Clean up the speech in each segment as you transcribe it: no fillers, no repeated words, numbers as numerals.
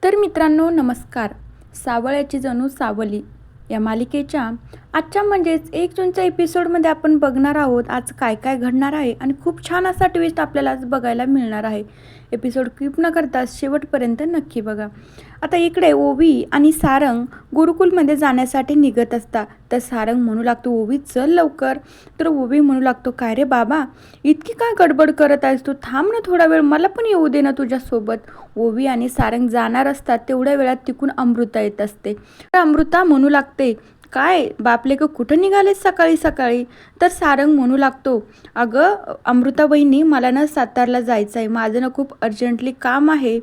तर मित्रांनो नमस्कार. सावळ्याची जणू सावली या मालिकेच्या आजच्या म्हणजेच 1 जूनच्या एपिसोडमध्ये आपण बघणार आहोत आज काय काय घडणार आहे आणि खूप छान असा ट्विस्ट आपल्याला आज बघायला मिळणार आहे. एपिसोड स्किप न करता शेवटपर्यंत नक्की बघा. आता इकडे ओवी आणि सारंग गुरुकुलमध्ये जाण्यासाठी निघत असतात. तर सारंग म्हणू लागतो, ओवी चल लवकर. तर ओवी म्हणू लागतो, काय रे बाबा इतकी काय गडबड करत आहेस तू, थांब ना थोडा वेळ, मला पण येऊ दे ना तुझ्यासोबत. ओवी आणि सारंग जाणार असतात तेवढ्या वेळात तिकून अमृता येत असते. तर अमृता म्हणू लागते, काय बापले ग कुठं निघाले सकाळी सकाळी. तर सारंग म्हणू लागतो, अगं अमृता बहिणी मला ना सातारला जायचं आहे, माझं ना खूप अर्जंटली काम आहे.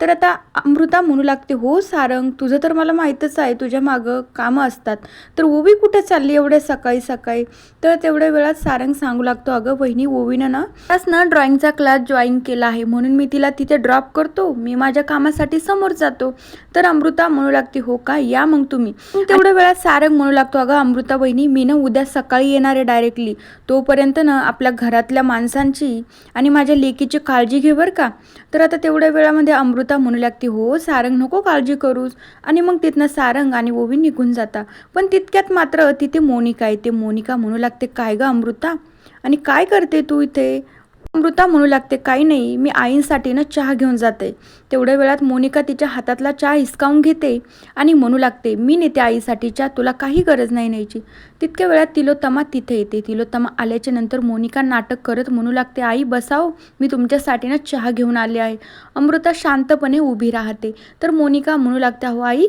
तर आता अमृता म्हणू लागते, हो सारंग तुझं तर मला माहीतच आहे तुझ्या मागं कामं असतात, तर ओवी कुठे चालली एवढ्या सकाळी सकाळी. तर तेवढ्या वेळात सारंग सांगू लागतो, अगं बहिणी ओवीनं ना ड्रॉइंगचा क्लास जॉईन केला आहे म्हणून मी तिला तिथे ड्रॉप करतो, मी माझ्या कामासाठी समोर जातो. तर अमृता म्हणू लागते, हो का या मग तुम्ही. तेवढ्या वेळात सारंग म्हणू लागतो, अगं अमृता बहिणी मी ना उद्या सकाळी येणार आहे डायरेक्टली, तोपर्यंत ना आपल्या घरातल्या माणसांची आणि माझ्या लेकीची काळजी घे बरं का. तर आता तेवढ्या वेळामध्ये अमृता म्हणू लागते, हो सारंग नको काळजी करूस. आणि मग तिथनं सारंग आणि ओवी निघून जाता. पण तितक्यात मात्र तिथे मोनिका येते. मोनिका म्हणू लागते, काय ग अमृता आणि काय करते तू इथे. अमृता म्हणू लागते, काही नाही मी आईंसाठी ना चहा घेऊन जाते. तेवढ्या वेळात मोनिका तिच्या हातातला चहा हिसकावून घेते आणि म्हणू लागते, मी नेते आईसाठी चहा, तुला काही गरज नाही न्यायची. तितक्या वेळात तिलोत्तमा तिथे येते. तिलोत्तमा आल्याच्या नंतर मोनिका नाटक करत म्हणू लागते, आई बसाव, मी तुमच्यासाठी ना चहा घेऊन आले आहे. अमृता शांतपणे उभी राहते. तर मोनिका म्हणू लागते, हो आई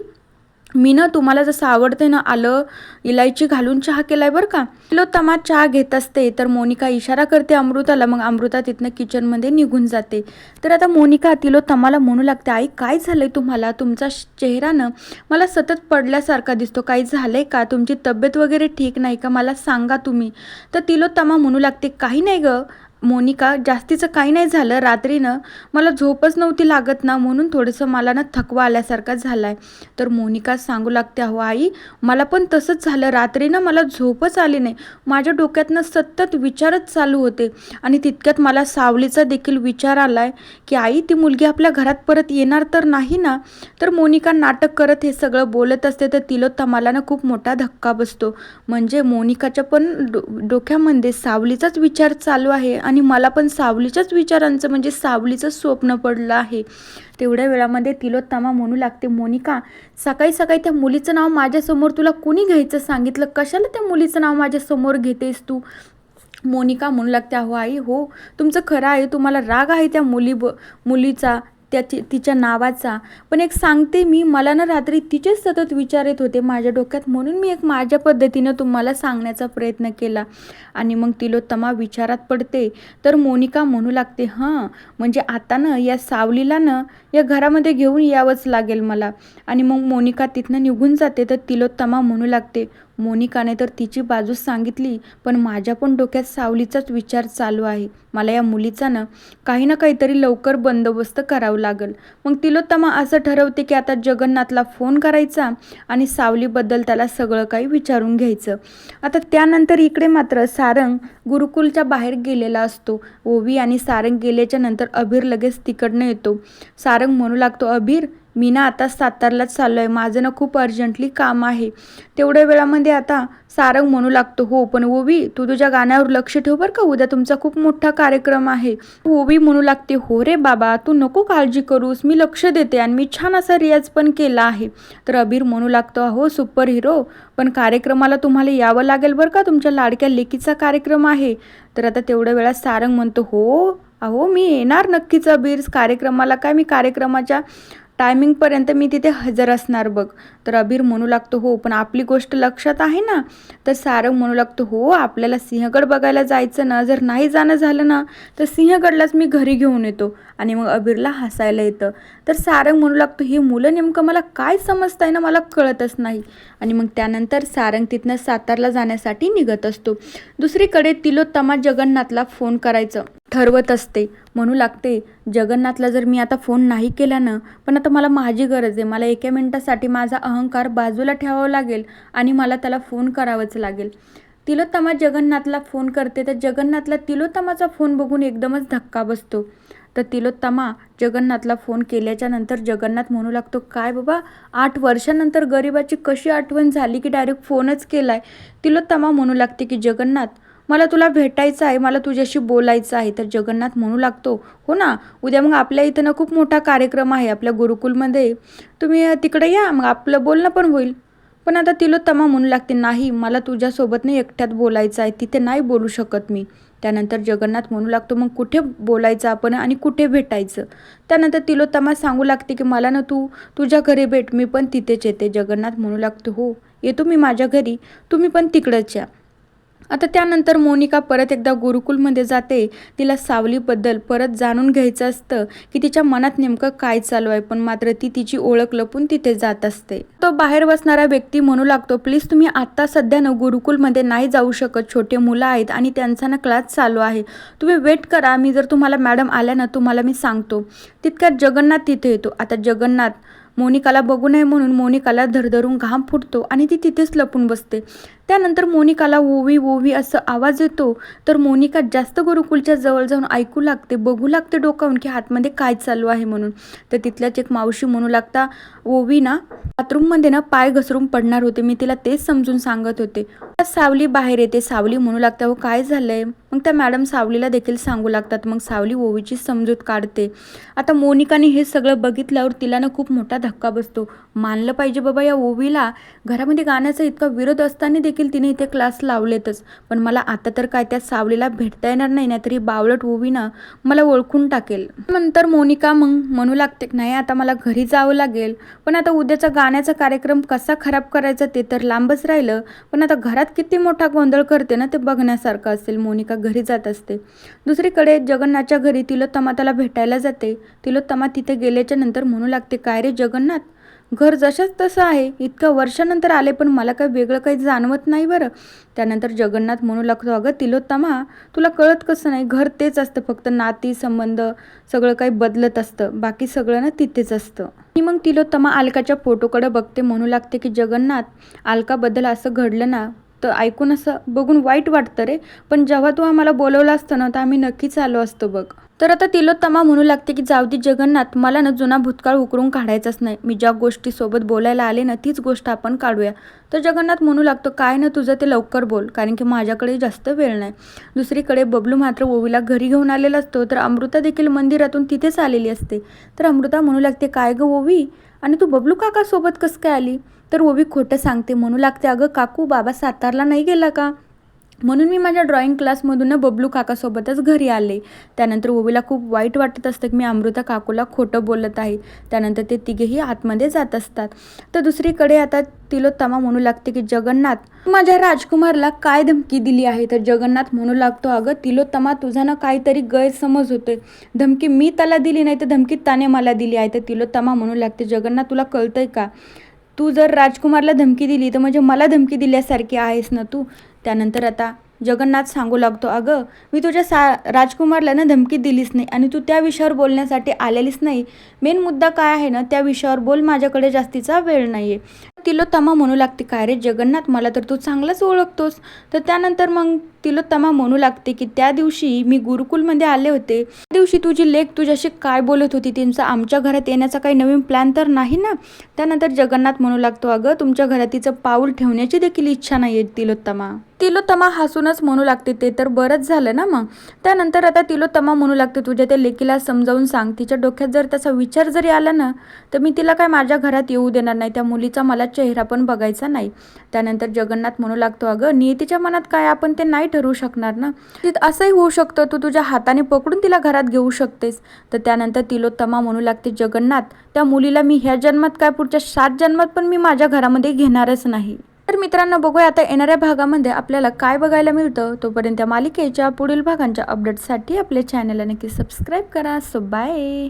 मी ना तुम्हाला जसं आवडते ना आलं इलायची घालून चहा केलाय बरं का. तिलोत्तमा चहा घेत असते. तर मोनिका इशारा करते अमृताला, मग अमृता तिथनं किचनमध्ये निघून जाते. तर आता मोनिका तिलोत्तमाला म्हणू लागते, आई काय झालंय तुम्हाला, तुमचा चेहरानं मला सतत पडल्यासारखा दिसतो, काही झालंय का, तुमची तब्येत वगैरे ठीक नाही का, मला सांगा तुम्ही. तर तिलोत्तमा म्हणू लागते, काही नाही ग मोनिका, जास्तीचं काही नाही झालं, रात्रीनं मला झोपच नव्हती लागत ना म्हणून थोडंसं मला ना थकवा आल्यासारखा झाला आहे. तर मोनिका सांगू लागते, अहो आई मला पण तसंच झालं, रात्रीनं मला झोपच आली नाही, माझ्या डोक्यातनं सतत विचारच चालू होते. आणि तितक्यात मला सावलीचा देखील विचार आला आहे की आई ती मुलगी आपल्या घरात परत येणार तर नाही ना. तर मोनिका नाटक करत हे सगळं बोलत असते. तर तिलोत्तमाला ना खूप मोठा धक्का बसतो. म्हणजे मोनिकाच्या पण डोक्यामध्ये सावलीचाच विचार चालू आहे आणि मला पण सावलीच्याच विचारांचं म्हणजे सावलीचं स्वप्न पडलं आहे. तेवढ्या वेळामध्ये तिलोत्तमा म्हणू लागते, मोनिका सकाळी सकाळी त्या मुलीचं नाव माझ्यासमोर तुला कुणी घ्यायचं सांगितलं, कशाला त्या मुलीचं नाव माझ्यासमोर घेतेस तू. मोनिका म्हणू लागते, अहो आई हो तुमचं खरं आहे, तुम्हाला राग आहे त्या मुलीचा तिच्या नावाचा, पण एक सांगते मी, मला ना रात्री तिचेच सतत विचार येत होते माझ्या डोक्यात, म्हणून मी एक माझ्या पद्धतीनं तुम्हाला सांगण्याचा प्रयत्न केला. आणि मग तिलोत्तमा विचारात पडते. तर मोनिका म्हणू लागते, हां म्हणजे आता ना या सावलीला ना या घरामध्ये घेऊन यावंच लागेल मला. आणि मग मोनिका तिथनं निघून जाते. तर तिलोत्तमा म्हणू लागते, मोनिकाने तर तिची बाजूच सांगितली, पण माझ्या पण डोक्यात सावलीचाच विचार चालू आहे, मला या मुलीचा ना काहीतरी लवकर बंदोबस्त करावं लागेल. मग तिलोत्तमा असं ठरवते की आता जगन्नाथला फोन करायचा आणि सावलीबद्दल त्याला सगळं काही विचारून घ्यायचं. आता त्यानंतर इकडे मात्र सारंग गुरुकुलच्या बाहेर गेलेला असतो. ओवी आणि सारंग गेल्याच्या नंतर अभिर लगेच तिकडनं येतो. सारंग म्हणू लागतो, अभिर मी ना आता सातारलाच चाललो आहे, माझं ना खूप अर्जंटली काम आहे. तेवढ्या वेळामध्ये आता सारंग म्हणू लागतो, हो पण ओवी तू तुझ्या गाण्यावर लक्ष ठेव बरं का, उद्या तुमचा खूप मोठा कार्यक्रम आहे. ओवी म्हणू लागते, हो रे बाबा तू नको काळजी करूस, मी लक्ष देते आणि मी छान असा रियाज पण केला आहे. तर अभिर म्हणू लागतो, हो सुपर हिरो, पण कार्यक्रमाला तुम्हाला यावं लागेल बरं का, तुमच्या लाडक्या लेकीचा कार्यक्रम आहे. तर आता तेवढ्या वेळात सारंग म्हणतो, हो अहो मी येणार नक्कीच अभिर कार्यक्रमाला, काय मी कार्यक्रमाच्या टायमिंगपर्यंत मी तिथे हजर असणार बघ. तर अभिर म्हणू लागतो, हो पण आपली गोष्ट लक्षात आहे ना. तर सारंग म्हणू लागतो, हो आपल्याला सिंहगड बघायला जायचं ना, जर नाही जाणं झालं ना तर सिंहगडलाच मी घरी घेऊन येतो. आणि मग अभिरला हसायला येतं. तर सारंग म्हणू लागतो, हे मुलं नेमकं मला काय समजताय ना, मला कळतच नाही. आणि मग त्यानंतर सारंग तिथनं सातारला जाण्यासाठी निघत असतो. दुसरीकडे तिलोत्तमा जगन्नाथला फोन करायचं ठरवत असते. म्हणू लागते, जगन्नाथला जर मी आता फोन नाही केला ना, पण आता मला माझी गरज आहे, मला एका मिनिटासाठी माझा अहंकार बाजूला ठेवावा लागेल आणि मला त्याला फोन करावंच लागेल. तिलोत्तमा जगन्नाथला फोन करते. तर जगन्नाथला तिलोत्तमाचा फोन बघून एकदमच धक्का बसतो. तर तिलोत्तमा जगन्नाथला फोन केल्याच्या नंतर जगन्नाथ म्हणू लागतो, काय बाबा 8 वर्षानंतर गरिबाची कशी आठवण झाली की डायरेक्ट फोनच केलाय. तिलोत्तमा म्हणू लागते की जगन्नाथ मला तुला भेटायचं आहे, मला तुझ्याशी बोलायचं आहे. तर जगन्नाथ म्हणू लागतो, हो ना, उद्या मग आपल्या इथं ना खूप मोठा कार्यक्रम आहे आपल्या गुरुकुलमध्ये, तुम्ही तिकडे या, मग आपलं बोलणं पण होईल. पण आता तिलोत्तमा म्हणू लागते, नाही मला तुझ्यासोबत नाही एकट्यात बोलायचं आहे, तिथे नाही बोलू शकत मी. त्यानंतर जगन्नाथ म्हणू लागतो, मग कुठे बोलायचं आपण आणि कुठे भेटायचं. त्यानंतर तिलोत्तमा सांगू लागते की मला ना तू तुझ्या घरी भेट, मी पण तिथेच येते. जगन्नाथ म्हणू लागतो, हो येतो मी माझ्या घरी, तुम्ही पण तिकडंच या. आता त्यानंतर मोनिका परत एकदा गुरुकुलमध्ये जाते. तिला सावलीबद्दल परत जाणून घ्यायचं असतं की तिच्या मनात नेमकं काय चालू आहे, पण मात्र ती तिची ओळख लपून तिथे जात असते. तो बाहेर बसणारा व्यक्ती म्हणू लागतो, प्लीज तुम्ही आत्ता सध्या ना गुरुकुलमध्ये नाही जाऊ शकत, छोटे मुलं आहेत आणि त्यांचा ना क्लास चालू आहे, तुम्ही वेट करा, मी जर तुम्हाला मॅडम आल्या ना तुम्हाला मी सांगतो. तितक्यात जगन्नाथ तिथे येतो. आता जगन्नाथ मोनिकाला बघू नये म्हणून मोनिकाला धरधरून घाम फुटतो आणि ती तिथेच लपून बसते. त्यानंतर मोनिकाला ओवी ओवी असं आवाज येतो. तर मोनिका जास्त गुरुकुलच्या जवळ जाऊन ऐकू लागते, बघू लागते डोकावून की आतमध्ये काय चालू आहे म्हणून. तर तिथल्याच एक मावशी म्हणू लागता, ओवी ना बाथरूममध्ये ना पाय घसरून पडणार होते, मी तिला तेच समजून सांगत होते. सावली बाहेर येते. सावली म्हणू लागता, हो काय झालंय. मग त्या मॅडम सावलीला देखील सांगू लागतात. मग सावली ओवीची समजूत काढते. आता मोनिकाने हे सगळं बघितल्यावर तिला ना खूप मोठा धक्का बसतो. मानलं पाहिजे बाबा, या ओवीला घरामध्ये गाण्याचा इतका विरोध असताना देखील तिने इथे क्लास लावलेतच, पण मला आता तर काय त्या सावलीला भेटता येणार नाही, नाहीतरी बावळट ओवी ना मला ओळखून टाकेल. नंतर मोनिका मग म्हणू लागते, नाही आता मला घरी जावं लागेल, पण आता उद्याचा गाण्याचा कार्यक्रम कसा खराब करायचा ते तर लांबच राहिलं, पण आता घरात किती मोठा गोंधळ करते ना ते बघण्यासारखं असेल. मोनिका घरी जात असते. दुसरीकडे जगन्नाथच्या घरी तिलोत्तमा त्याला भेटायला जाते. तिलोत्तमा तिथे गेल्याच्या नंतर म्हणू लागते, काय रे जगन्नाथ, घर जशाच तसं आहे, इतक्या वर्षानंतर आले पण मला काही वेगळं काही जाणवत नाही बरं. त्यानंतर जगन्नाथ म्हणू लागतो, अगं तिलोत्तमा तुला कळत कसं नाही, घर तेच असतं, फक्त नाती संबंध सगळं काही बदलत असतं, बाकी सगळं ना तिथेच असतं. आणि मग तिलोत्तमा अलकाच्या फोटोकडे बघते. म्हणू लागते की जगन्नाथ अलकाबद्दल असं घडलं ना तर ऐकून असं बघून वाईट वाटतं रे, पण जेव्हा तू आम्हाला बोलवलं असतं ना तर आम्ही नक्कीच आलो असतो बघ. तर आता तिलोत्तमा म्हणू लागते की जाऊ दे जगन्नाथ, मला ना जुना भूतकाळ उकरून काढायचाच नाही, मी ज्या गोष्टीसोबत बोलायला आले ना तीच गोष्ट आपण काढूया. तर जगन्नाथ म्हणू लागतो, काय ना तुझं ते लवकर बोल, कारण की माझ्याकडे जास्त वेळ नाही. दुसरीकडे बबलू मात्र ओवीला घरी घेऊन आलेला असतो. तर अमृता देखील मंदिरातून तिथेच आलेली असते. तर अमृता म्हणू लागते, काय गं ओवी, आणि तू बबलू काकासोबत कसं काय आली. तर ओवी खोटं सांगते. म्हणू लागते, अगं काकू बाबा सातारला नाही गेला का, म्हणून मी माझ्या ड्रॉइंग क्लासमधून बबलू काकासोबतच घरी आले. त्यानंतर ओवीला खूप वाईट वाटत असतं की मी अमृता काकूला खोटं बोलत आहे. त्यानंतर ते तिघेही आतमध्ये जात असतात. तर दुसरीकडे आता तिलोत्तमा म्हणू लागते की जगन्नाथ माझ्या राजकुमारला काय धमकी दिली आहे. तर जगन्नाथ म्हणू लागतो, अगं तिलोत्तमा तुझा ना काहीतरी गैरसमज होतोय, धमकी मी त्याला दिली नाही तर धमकी त्याने मला दिली आहे. तर तिलोत्तमा म्हणू लागते, जगन्नाथ तुला कळतंय का, तू जर राजकुमारला धमकी दिली तर म्हणजे मला धमकी दिल्यासारखी आहेस ना तू. त्यानंतर आता जगन्नाथ सांगू लागतो, अगं मी तुझ्या राजकुमारला ना धमकी दिलीच नाही आणि तू त्या विषयावर बोलण्यासाठी आलेलीच नाही, मेन मुद्दा काय आहे ना त्या विषयावर बोल, माझ्याकडे जास्तीचा वेळ नाही आहे. तिलोत्तमा म्हणू लागते, काय रे जगन्नाथ, मला तर तू चांगलंच ओळखतोस. तर त्यानंतर मग तिलोत्तमा म्हणू लागते की त्या दिवशी मी गुरुकुलमध्ये आले होते, त्या दिवशी तुझी लेक तुझ्याशी काय बोलत होती, त्यांचा आमच्या घरात येण्याचा काही नवीन प्लॅन तर नाही ना. त्यानंतर जगन्नाथ म्हणू लागतो, अगं तुमच्या घरात तिचं पाऊल ठेवण्याची देखील इच्छा नाही आहे तिलोत्तमा. तिलोत्तमा हसूनच म्हणू लागते, ते तर बरंच झालं ना मग. त्यानंतर आता तिलोत्तमा म्हणू लागते, तुझ्या त्या लेकीला समजावून सांग, तिच्या डोक्यात जर त्याचा विचार जरी आला ना तर मी तिला काय माझ्या घरात येऊ देणार नाही, त्या मुलीचा मला चेहरा पण बघायचा नाही. त्यानंतर जगन्नाथ म्हणू लागतो, अगं नियतीच्या मनात काय आपण ते नाही ठरवू शकणार ना, असंही होऊ शकतं, तू तुझ्या हाताने पकडून तिला घरात घेऊ शकतेस. तर त्यानंतर तिलोत्तमा म्हणू लागते, जगन्नाथ त्या मुलीला मी ह्या जन्मात काय पुढच्या 7 जन्मात पण मी माझ्या घरामध्ये घेणारच नाही. तर मित्रांनो, बघूया आता येणाऱ्या भागामध्ये आपल्याला काय बघायला मिळतं. तोपर्यंत मालिकेच्या पुढील भागांच्या अपडेट्ससाठी आपल्या चॅनलला नक्की सबस्क्राईब करा. So bye.